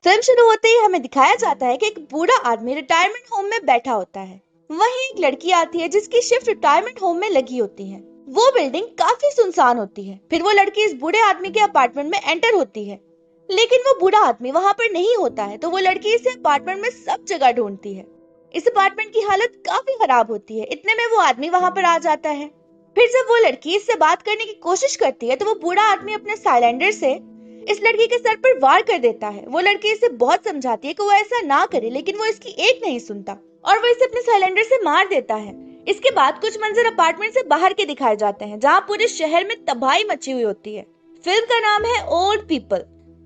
Film शुरू होते ही हमें दिखाया जाता है कि एक बूढ़ा आदमी रिटायरमेंट होम में बैठा होता है। वहीं एक लड़की आती है जिसकी शिफ्ट रिटायरमेंट होम में लगी होती है। वो बिल्डिंग काफी सुनसान होती है। फिर वो लड़की इस बूढ़े आदमी के अपार्टमेंट में एंटर होती है, लेकिन वो बूढ़ा आदमी वहां पर नहीं होता है। तो वो लड़की इसे अपार्टमेंट में सब जगह ढूंढती है। इस अपार्टमेंट की हालत काफी खराब होती है। इतने में वो आदमी वहां पर आ जाता है। फिर जब वो लड़की इससे बात करने की कोशिश करती है तो वो बूढ़ा आदमी अपने साइलेंडर से इस लड़की के सर पर वार कर देता है। वो लड़की इसे बहुत समझाती है कि वो ऐसा ना करे, लेकिन वो इसकी एक नहीं सुनता और वो इसे अपने सिलेंडर से मार देता है। इसके बाद कुछ मंजर अपार्टमेंट से बाहर के दिखाए जाते हैं, जहाँ पूरे शहर में तबाही मची हुई होती है। फिल्म का नाम है ओल्ड पीपल।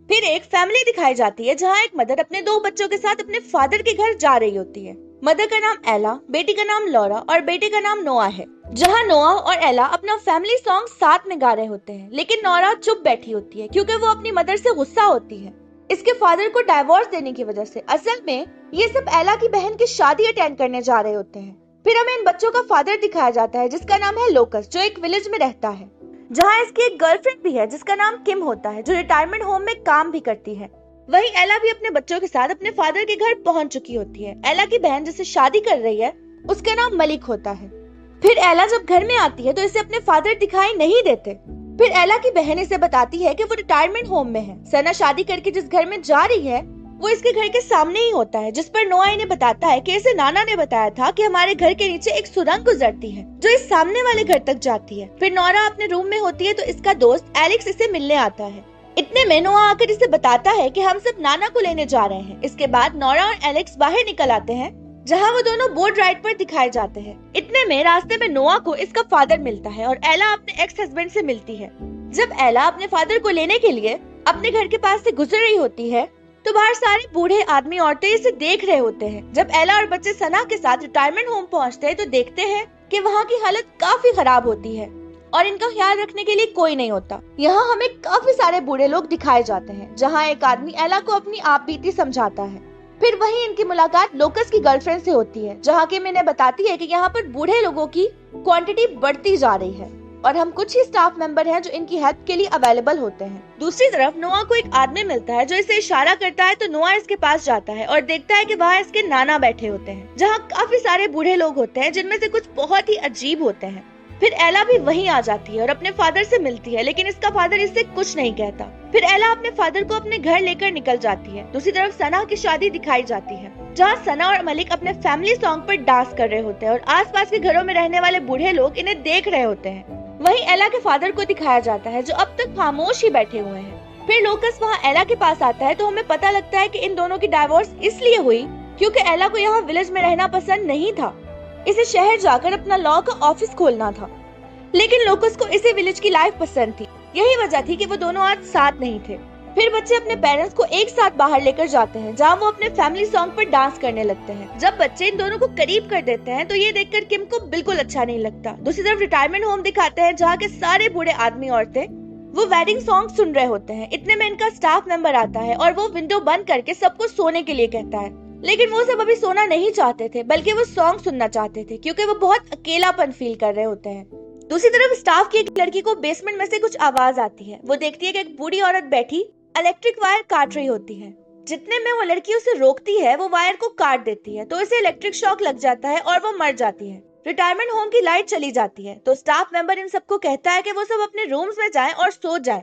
फिर एक फैमिली दिखाई जाती है, जहाँ एक मदर अपने दो बच्चों के साथ अपने फादर के घर जा रही होती है। मदर का नाम एला, बेटी का नाम लॉरा और बेटे का नाम नोआ है। जहाँ नोआ और एला अपना फैमिली सॉन्ग साथ में गा रहे होते हैं, लेकिन नोरा चुप बैठी होती है क्योंकि वो अपनी मदर से गुस्सा होती है इसके फादर को डाइवोर्स देने की वजह से। असल में ये सब एला की बहन की शादी अटेंड करने जा रहे होते हैं। फिर हमें इन बच्चों का फादर दिखाया जाता है जिसका नाम है लोकस, जो एक विलेज में रहता है, जहाँ इसकी एक गर्लफ्रेंड भी है जिसका नाम किम होता है, जो रिटायरमेंट होम में काम भी करती है। वहीं एला भी अपने बच्चों के साथ अपने फादर के घर पहुंच चुकी होती है। एला की बहन जिससे शादी कर रही है उसका नाम मलिक होता है। फिर एला जब घर में आती है तो इसे अपने फादर दिखाई नहीं देते। फिर एला की बहन इसे बताती है कि वो रिटायरमेंट होम में है। सना शादी करके जिस घर में जा रही है वो इसके घर के सामने ही होता है, जिस पर नोआ इन्हें बताता है कि इसे नाना ने बताया था कि हमारे घर के नीचे एक सुरंग गुजरती है जो इस सामने वाले घर तक जाती है। फिर नोरा अपने रूम में होती है तो इसका दोस्त एलेक्स इसे मिलने आता है। इतने में नोआ आकर इसे बताता है कि हम सब नाना को लेने जा रहे हैं। इसके बाद नोरा और एलेक्स बाहर निकल आते हैं, जहाँ वो दोनों बोट राइड पर दिखाए जाते हैं। इतने में रास्ते में नोआ को इसका फादर मिलता है और एला अपने एक्स हस्बैंड से मिलती है। जब एला अपने फादर को लेने के लिए अपने घर के पास से गुजर रही होती है तो बाहर सारे बूढ़े आदमी औरतें इसे देख रहे होते हैं। जब एला और बच्चे सना के साथ रिटायरमेंट होम पहुँचते हैं तो देखते हैं कि वहाँ की हालत काफी खराब होती है और इनका ख्याल रखने के लिए कोई नहीं होता। यहाँ हमें काफी सारे बूढ़े लोग दिखाए जाते हैं, जहाँ एक आदमी एला को अपनी आपबीती समझाता है। फिर वहीं इनकी मुलाकात लोकस की गर्लफ्रेंड से होती है, जहाँ की मैंने बताती है कि यहाँ पर बूढ़े लोगों की क्वांटिटी बढ़ती जा रही है और हम कुछ ही स्टाफ मेंबर हैं जो इनकी हेल्प के लिए अवेलेबल होते हैं। दूसरी तरफ नोआ को एक आदमी मिलता है जो इसे इशारा करता है, तो नोआ इसके पास जाता है और देखता है कि वहाँ इसके नाना बैठे होते हैं, जहाँ काफी सारे बूढ़े लोग होते हैं जिनमें से कुछ बहुत ही अजीब होते हैं। फिर एला भी वहीं आ जाती है और अपने फादर से मिलती है, लेकिन इसका फादर इससे कुछ नहीं कहता। फिर एला अपने फादर को अपने घर लेकर निकल जाती है। दूसरी तरफ सना की शादी दिखाई जाती है, जहाँ सना और मलिक अपने फैमिली सॉन्ग पर डांस कर रहे होते हैं और आसपास के घरों में रहने वाले बूढ़े लोग इन्हें देख रहे होते हैं। वहीं एला के फादर को दिखाया जाता है जो अब तक खामोश ही बैठे हुए हैं। फिर लोकस वहाँ एला के पास आता है तो हमें पता लगता है कि इन दोनों की डाइवोर्स इसलिए हुई क्योंकि एला को यहाँ विलेज में रहना पसंद नहीं था। इसे शहर जाकर अपना लॉ का ऑफिस खोलना था, लेकिन लोकस को इसी विलेज की लाइफ पसंद थी। यही वजह थी कि वो दोनों आज साथ नहीं थे। फिर बच्चे अपने पेरेंट्स को एक साथ बाहर लेकर जाते हैं, जहाँ वो अपने फैमिली सॉन्ग पर डांस करने लगते हैं। जब बच्चे इन दोनों को करीब कर देते हैं तो ये देखकर किम को बिल्कुल अच्छा नहीं लगता। दूसरी तरफ रिटायरमेंट होम दिखाते हैं, जहाँ के सारे बूढ़े आदमी औरतें वो वेडिंग सॉन्ग सुन रहे होते हैं। इतने में इनका स्टाफ मेंबर आता है और वो विंडो बंद करके सबको सोने के लिए कहता है, लेकिन वो सब अभी सोना नहीं चाहते थे, बल्कि वो सॉन्ग सुनना चाहते थे क्योंकि वो बहुत अकेलापन फील कर रहे होते हैं। दूसरी तरफ स्टाफ की एक लड़की को बेसमेंट में से कुछ आवाज आती है। वो देखती है कि एक बूढ़ी औरत बैठी इलेक्ट्रिक वायर काट रही होती है। जितने में वो लड़की उसे रोकती है वो वायर को काट देती है, तो उसे इलेक्ट्रिक शॉक लग जाता है और वो मर जाती है। रिटायरमेंट होम की लाइट चली जाती है तो स्टाफ मेंबर इन सबको कहता है कि वो सब अपने रूम्स में जाएं और सो जाएं,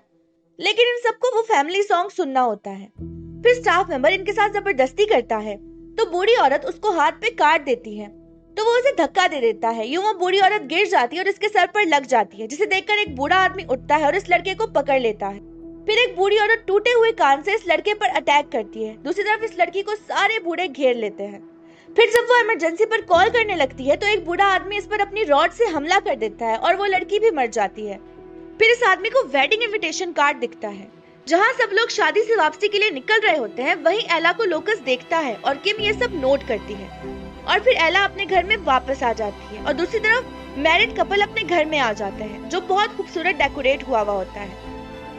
लेकिन इन सबको वो फैमिली सॉन्ग सुनना होता है। फिर स्टाफ मेंबर इनके साथ जबरदस्ती करता है तो बूढ़ी औरत उसको हाथ पे काट देती है, तो वो उसे धक्का दे देता है। यूं वो बूढ़ी औरत गिर जाती है और इसके सर पर लग जाती है, जिसे देखकर एक बूढ़ा आदमी उठता है और इस लड़के को पकड़ लेता है। फिर एक बूढ़ी औरत टूटे हुए कान से इस लड़के पर अटैक करती है। दूसरी तरफ इस लड़की को सारे बूढ़े घेर लेते हैं। फिर जब वो इमरजेंसी पर कॉल करने लगती है तो एक बूढ़ा आदमी इस पर अपनी रॉड से हमला कर देता है और वो लड़की भी मर जाती है। फिर इस आदमी को वेडिंग इनविटेशन कार्ड दिखता है, जहाँ सब लोग शादी से वापसी के लिए निकल रहे होते हैं। वहीं एला को लोकस देखता है और किम ये सब नोट करती है और फिर एला अपने घर में वापस आ जाती है और दूसरी तरफ मैरिड कपल अपने घर में आ जाते हैं, जो बहुत खूबसूरत डेकोरेट हुआ होता है।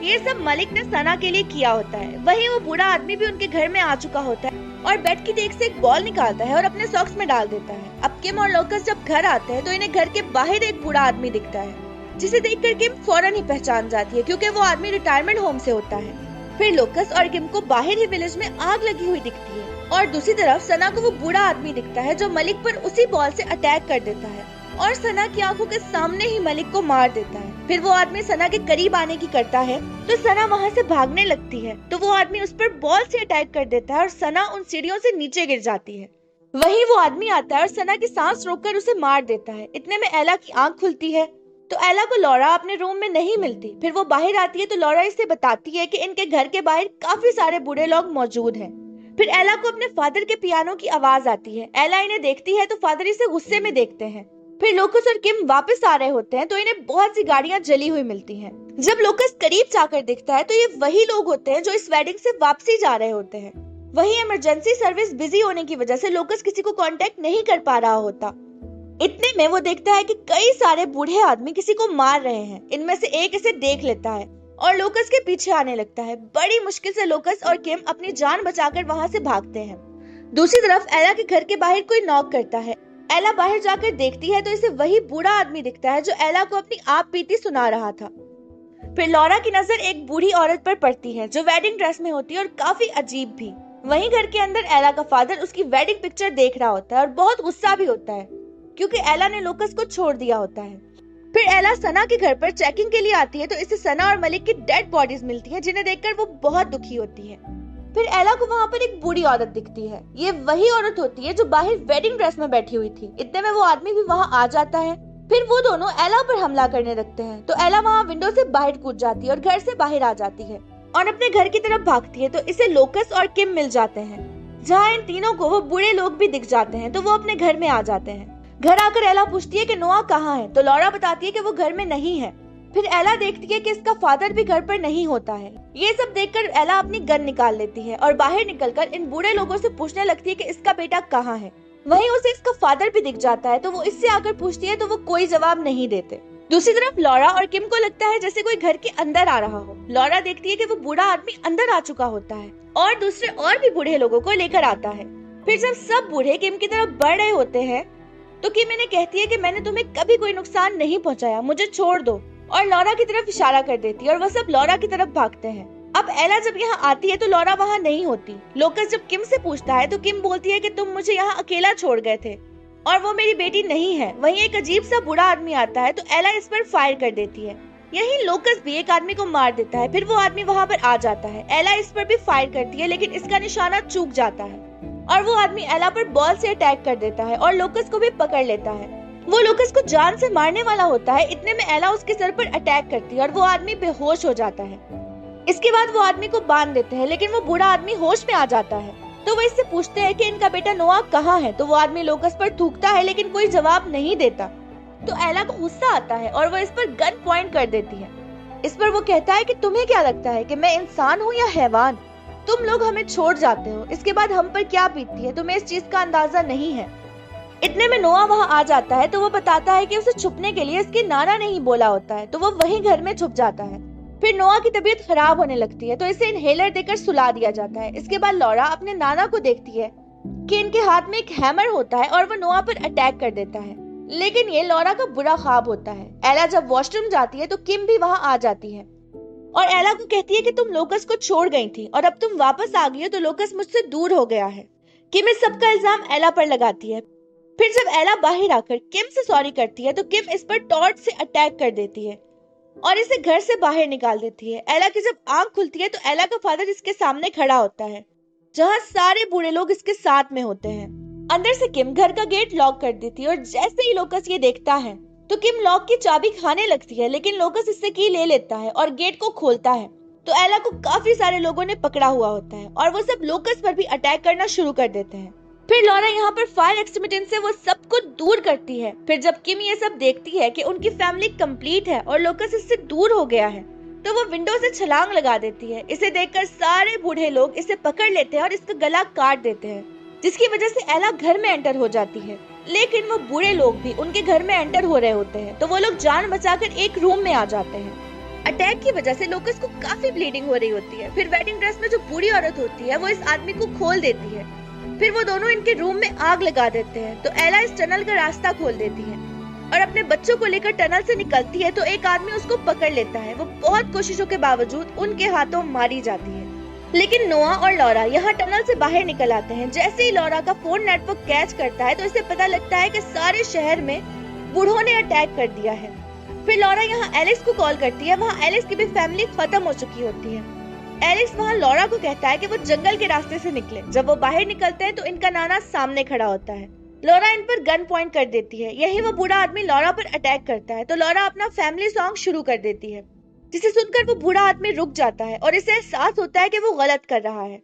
ये सब मलिक ने सना के लिए किया होता है। वहीं वो बूढ़ा आदमी भी उनके घर में आ चुका होता है और बेड की देख से एक बॉल निकालता है और अपने सॉक्स में डाल देता है। अब किम और लोकस जब घर आते हैं तो इन्हें घर के बाहर एक बूढ़ा आदमी दिखता है, जिसे देखकर किम फौरन ही पहचान जाती है क्योंकि वो आदमी रिटायरमेंट होम से होता है। फिर लोकस और किम को बाहर ही विलेज में आग लगी हुई दिखती है और दूसरी तरफ सना को वो बूढ़ा आदमी दिखता है जो मलिक पर उसी बॉल से अटैक कर देता है और सना की आंखों के सामने ही मलिक को मार देता है। फिर वो आदमी सना के करीब आने की करता है तो सना वहाँ से भागने लगती है तो वो आदमी उस पर बॉल से अटैक कर देता है और सना उन सीढ़ियों से नीचे गिर जाती है। वहीं वो आदमी आता है और सना की सांस रोककर उसे मार देता है। इतने में एला की आंख खुलती है तो एला को लॉरा अपने रूम में नहीं मिलती। फिर वो बाहर आती है तो लॉरा इसे बताती है कि इनके घर के बाहर काफी सारे बूढ़े लोग मौजूद हैं। फिर एला को अपने फादर के पियानो की आवाज आती है। एला इन्हें देखती है तो फादर इसे गुस्से में देखते हैं। फिर लोकस और किम वापस आ रहे होते हैं तो इन्हें बहुत सी गाड़ियां जली हुई मिलती हैं। जब लोकस करीब जाकर देखता है तो ये वही लोग होते हैं जो इस वेडिंग से वापसी जा रहे होते हैं। वहीं इमरजेंसी सर्विस बिजी होने की वजह से लोकस किसी को कांटेक्ट नहीं कर पा रहा होता। इतने में वो देखता है कि कई सारे बूढ़े आदमी किसी को मार रहे हैं। इनमें से एक इसे देख लेता है और लोकस के पीछे आने लगता है। बड़ी मुश्किल से लोकस और किम अपनी जान बचाकर वहां से भागते हैं। दूसरी तरफ एला के घर के बाहर कोई नॉक करता है। एला बाहर जाकर देखती है तो इसे वही बूढ़ा आदमी दिखता है जो एला को अपनी आप बीती सुना रहा था। फिर लॉरा की नजर एक बूढ़ी औरत पर पड़ती है जो वेडिंग ड्रेस में होती है और काफी अजीब भी। वहीं घर के अंदर एला का फादर उसकी वेडिंग पिक्चर देख रहा होता है और बहुत गुस्सा भी होता है क्योंकि एला ने लोकस को छोड़ दिया होता है। फिर एला सना के घर पर चेकिंग के लिए आती है तो इसे सना और मलिक की डेड बॉडीज मिलती है जिन्हें देखकर वो बहुत दुखी होती है। फिर एला को वहाँ पर एक बूढ़ी औरत दिखती है। ये वही औरत होती है जो बाहर वेडिंग ड्रेस में बैठी हुई थी। इतने में वो आदमी भी वहाँ आ जाता है। फिर वो दोनों एला पर हमला करने लगते हैं तो एला वहाँ विंडो से बाहर कूद जाती है और घर से बाहर आ जाती है और अपने घर की तरफ भागती है तो इसे लोकस और किम मिल जाते हैं जहाँ इन तीनों को वो बूढ़े लोग भी दिख जाते हैं तो वो अपने घर में आ जाते हैं। घर आकर एला पूछती है कि नोआ कहाँ है तो लॉरा बताती है कि वो घर में नहीं है। फिर एला देखती है कि इसका फादर भी घर पर नहीं होता है। ये सब देखकर एला अपनी गन निकाल लेती है और बाहर निकलकर इन बूढ़े लोगों से पूछने लगती है कि इसका बेटा कहाँ है। वहीं उसे इसका फादर भी दिख जाता है तो वो इससे आकर पूछती है तो वो कोई जवाब नहीं देते। दूसरी तरफ लॉरा और किम को लगता है जैसे कोई घर के अंदर आ रहा हो। लॉरा देखती है कि वो बूढ़ा आदमी अंदर आ चुका होता है और दूसरे और भी बूढ़े लोगों को लेकर आता है। फिर जब सब बूढ़े किम की तरफ बढ़ रहे होते हैं तो किम इन्हें कहती है कि मैंने तुम्हें कभी कोई नुकसान नहीं पहुंचाया, मुझे छोड़ दो, और लॉरा की तरफ इशारा कर देती है और वह सब लॉरा की तरफ भागते हैं। अब एला जब यहाँ आती है तो लॉरा वहाँ नहीं होती। लोकस जब किम से पूछता है तो किम बोलती है कि तुम मुझे यहाँ अकेला छोड़ गए थे और वो मेरी बेटी नहीं है। वहीं एक अजीब सा बूढ़ा आदमी आता है तो एला इस पर फायर कर देती है। यहीं लोकस भी एक आदमी को मार देता है। फिर वो आदमी वहाँ पर आ जाता है। एला इस पर भी फायर करती है लेकिन इसका निशाना चूक जाता है और वो आदमी एला पर बॉल से अटैक कर देता है और लोकस को भी पकड़ लेता है। वो लोकस को जान से मारने वाला होता है। इतने में एला उसके सर पर अटैक करती है और वो आदमी बेहोश हो जाता है। इसके बाद वो आदमी को बांध देते हैं लेकिन वो बूढ़ा आदमी होश में आ जाता है तो वो इससे पूछते हैं कि इनका बेटा नोआ कहाँ है। तो वो आदमी लोकस पर थूकता है लेकिन कोई जवाब नहीं देता तो एला को गुस्सा आता है और वो इस पर गन पॉइंट कर देती है। इस पर वो कहता है कि तुम्हें क्या लगता है कि मैं इंसान हूँ या हैवान? तुम लोग हमें छोड़ जाते हो, इसके बाद हम पर क्या बीतती है तुम्हें इस चीज का अंदाजा नहीं है। इतने में नोआ वहाँ आ जाता है तो वो बताता है कि उसे छुपने के लिए इसके नाना ने ही बोला होता है तो वो वहीं घर में छुप जाता है। फिर नोआ की तबीयत खराब होने लगती है तो इसे इनहेलर देकर सुला दिया जाता है। इसके बाद लॉरा अपने नाना को देखती है कि इनके हाथ में एक हैमर होता है और वो नोआ पर अटैक कर देता है लेकिन ये लॉरा का बुरा ख्वाब होता है। एला जब वॉशरूम जाती है तो किम भी वहाँ आ जाती है और एला को कहती है कि तुम लोकस को छोड़ गई थी और अब तुम वापस आ गई हो तो लोकस मुझसे दूर हो गया है। किम इस सबका इल्जाम एला पर लगाती है। फिर जब एला बाहर आकर किम से सॉरी करती है तो किम इस पर टॉर्च से अटैक कर देती है और इसे घर से बाहर निकाल देती है। एला की जब आंख खुलती है तो एला का फादर इसके सामने खड़ा होता है जहाँ सारे बूढ़े लोग इसके साथ में होते हैं। अंदर से किम घर का गेट लॉक कर देती है और जैसे ही लोकस ये देखता है तो किम लॉक की चाबी खाने लगती है लेकिन लोकस इससे की ले लेता है और गेट को खोलता है तो एला को काफी सारे लोगों ने पकड़ा हुआ होता है और वो सब लोकस पर भी अटैक करना शुरू कर देते हैं। फिर लॉरा यहाँ पर फायर एक्सटिंग्विशर से वो सबको दूर करती है। फिर जब किम ये सब देखती है कि उनकी फैमिली कंप्लीट है और लोकस इससे दूर हो गया है तो वो विंडो से छलांग लगा देती है। इसे देखकर सारे बूढ़े लोग इसे पकड़ लेते हैं और इसका गला काट देते हैं जिसकी वजह से एला घर में एंटर हो जाती है। लेकिन वो बूढ़े लोग भी उनके घर में एंटर हो रहे होते हैं तो वो लोग जान बचाकर एक रूम में आ जाते हैं। अटैक की वजह से लोकस को काफी ब्लीडिंग हो रही होती है। फिर वेडिंग ड्रेस में जो बूढ़ी औरत होती है वो इस आदमी को खोल देती है। फिर वो दोनों इनके रूम में आग लगा देते हैं तो एला इस टनल का रास्ता खोल देती है और अपने बच्चों को लेकर टनल से निकलती है तो एक आदमी उसको पकड़ लेता है। वो बहुत कोशिशों के बावजूद उनके हाथों मारी जाती है। लेकिन नोआ और लॉरा यहाँ टनल से बाहर निकल आते हैं। जैसे ही लॉरा का फोन नेटवर्क कैच करता है तो इसे पता लगता है कि सारे शहर में बूढ़ों ने अटैक कर दिया है। फिर लॉरा यहाँ एलेक्स को कॉल करती है। वहाँ एलेक्स की भी फैमिली खत्म हो चुकी होती है। एलेक्स वहाँ लॉरा को कहता है कि वो जंगल के रास्ते से निकले। जब वो बाहर निकलते हैं तो इनका नाना सामने खड़ा होता है। लॉरा इन पर गन पॉइंट कर देती है। यही वो बूढ़ा आदमी लॉरा पर अटैक करता है तो लॉरा अपना फैमिली सॉन्ग शुरू कर देती है, जिसे सुनकर वो बूढ़ा आदमी रुक जाता है और इसे एहसास होता है कि वो गलत कर रहा है।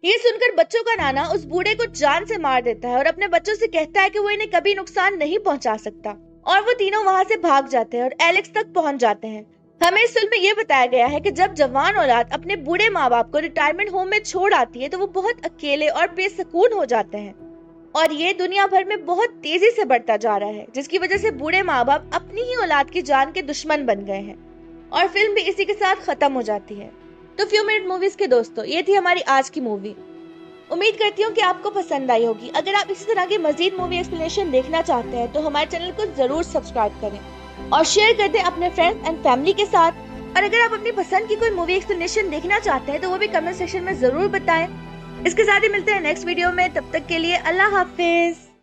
ये सुनकर बच्चों का नाना उस बूढ़े को जान से मार देता है और अपने बच्चों से कहता है कि वो इन्हें कभी नुकसान नहीं पहुंचा सकता, और वो तीनों वहां से भाग जाते हैं और एलेक्स तक पहुंच जाते हैं। हमें इस फिल्म में ये बताया गया है कि जब जवान औलाद अपने बूढ़े माँ बाप को रिटायरमेंट होम में छोड़ आती है तो वो बहुत अकेले और बेसुकून हो जाते हैं, और ये दुनिया भर में बहुत तेजी से बढ़ता जा रहा है, जिसकी वजह से बूढ़े माँ बाप अपनी ही औलाद की जान के दुश्मन बन गए हैं। और फिल्म भी इसी के साथ खत्म हो जाती है। तो फ्यू मिनट मूवीज के दोस्तों, ये थी हमारी आज की मूवी। उम्मीद करती हूँ कि आपको पसंद आई होगी। अगर आप इसी तरह की मजीद मूवी एक्सप्लेनेशन देखना चाहते हैं तो हमारे चैनल को जरूर सब्सक्राइब करें और शेयर कर दें अपने फ्रेंड्स एंड फैमिली के साथ। और अगर आप अपनी पसंद की कोई मूवी एक्सप्लेनेशन देखना चाहते हैं तो वो भी कमेंट सेक्शन में जरूर बताएं। इसके साथ ही मिलते हैं नेक्स्ट वीडियो में। तब तक के लिए अल्लाह हाफिज।